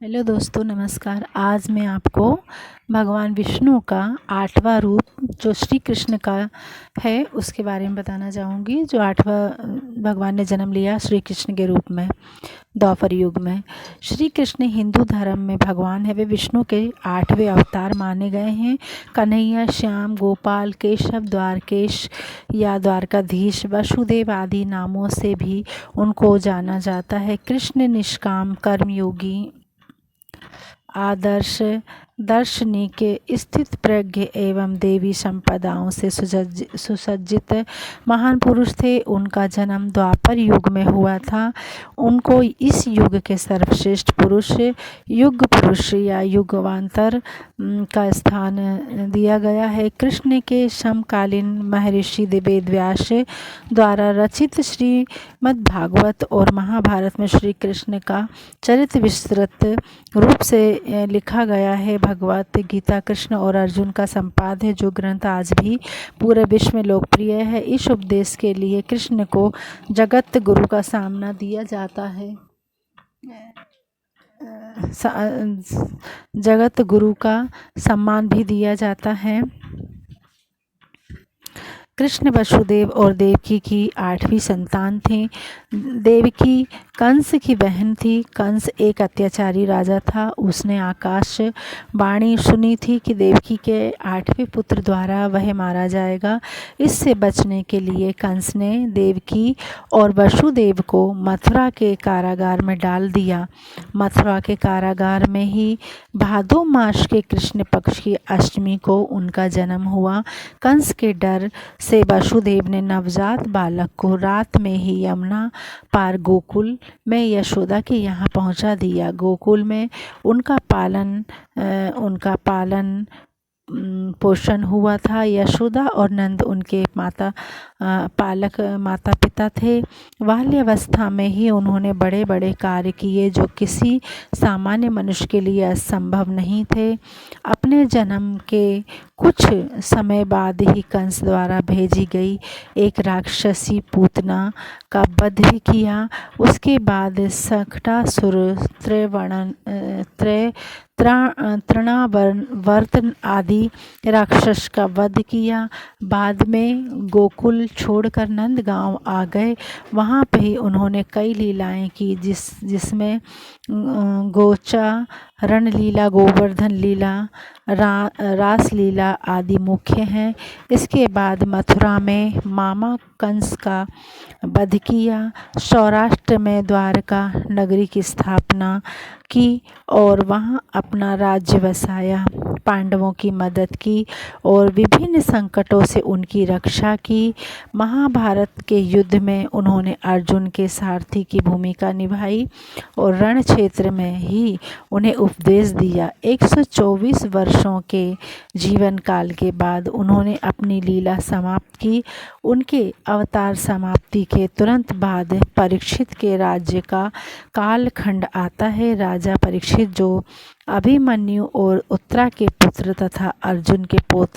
Hello दोस्तों, नमस्कार। आज मैं आपको भगवान विष्णु का 8वां रूप जो श्री कृष्ण का है उसके बारे में बताना चाहूँगी। जो 8वां भगवान ने जन्म लिया श्री कृष्ण के रूप में द्वापर युग में। श्री कृष्ण हिंदू धर्म में भगवान है, वे विष्णु के 8वें अवतार माने गए हैं। कन्हैया, श्याम, गोपाल, केशव, द्वारकेश या द्वारकाधीश, वसुदेव आदि नामों से भी उनको जाना जाता है। कृष्ण निष्काम कर्मयोगी, आदर्श, दार्शनिक, स्थित प्रज्ञ एवं देवी संपदाओं से सुसज्जित महान पुरुष थे। उनका जन्म द्वापर युग में हुआ था। उनको इस युग के सर्वश्रेष्ठ पुरुष, युग पुरुष या युगवांतर का स्थान दिया गया है। कृष्ण के समकालीन महर्षि वेद व्यास द्वारा रचित श्रीमद्भागवत और महाभारत में श्री कृष्ण का चरित्र विस्तृत रूप से लिखा गया है। भगवत गीता कृष्ण और अर्जुन का संपाद है, जो ग्रंथ आज भी पूरे विश्व में लोकप्रिय है। इस उपदेश के लिए कृष्ण को जगत गुरु का सामना दिया जाता है। जगत गुरु का सम्मान भी दिया जाता है। कृष्ण वसुदेव और देवकी की 8वीं संतान थे। देवकी कंस की बहन थी। कंस एक अत्याचारी राजा था। उसने आकाश वाणी सुनी थी कि देवकी के 8वें पुत्र द्वारा वह मारा जाएगा। इससे बचने के लिए कंस ने देवकी और वसुदेव को मथुरा के कारागार में डाल दिया। मथुरा के कारागार में ही भादो मास के कृष्ण पक्ष की अष्टमी को उनका जन्म हुआ। कंस के डर से वसुदेव ने नवजात बालक को रात में ही यमुना पार गोकुल में यशोदा के यहाँ पहुँचा दिया। गोकुल में उनका पालन पोषण हुआ था। यशोदा और नंद उनके माता पिता थे। बाल्यावस्था में ही उन्होंने बड़े बड़े कार्य किए जो किसी सामान्य मनुष्य के लिए असंभव नहीं थे। अपने जन्म के कुछ समय बाद ही कंस द्वारा भेजी गई एक राक्षसी पूतना का वध भी किया। उसके बाद सक्टासुर, तृणावर्त आदि राक्षस का वध किया। बाद में गोकुल छोड़कर नंद गांव आ गए। वहाँ पे ही उन्होंने कई लीलाएं की, जिसमें गोचा रण लीला, गोवर्धन लीला, रास लीला आदि मुख्य हैं। इसके बाद मथुरा में मामा कंस का वध किया। सौराष्ट्र में द्वारका नगरी की स्थापना की और वहाँ अपना राज्य बसाया। पांडवों की मदद की और विभिन्न संकटों से उनकी रक्षा की। महाभारत के युद्ध में उन्होंने अर्जुन के सारथी की भूमिका निभाई और रण क्षेत्र में ही उन्हें उपदेश दिया। 124 वर्षों के जीवन काल के बाद उन्होंने अपनी लीला समाप्त की। उनके अवतार समाप्ति के तुरंत बाद परीक्षित के राज्य का कालखंड आता है। राजा परीक्षित, जो अभिमन्यु और उत्तरा के पुत्र तथा अर्जुन के पौत्र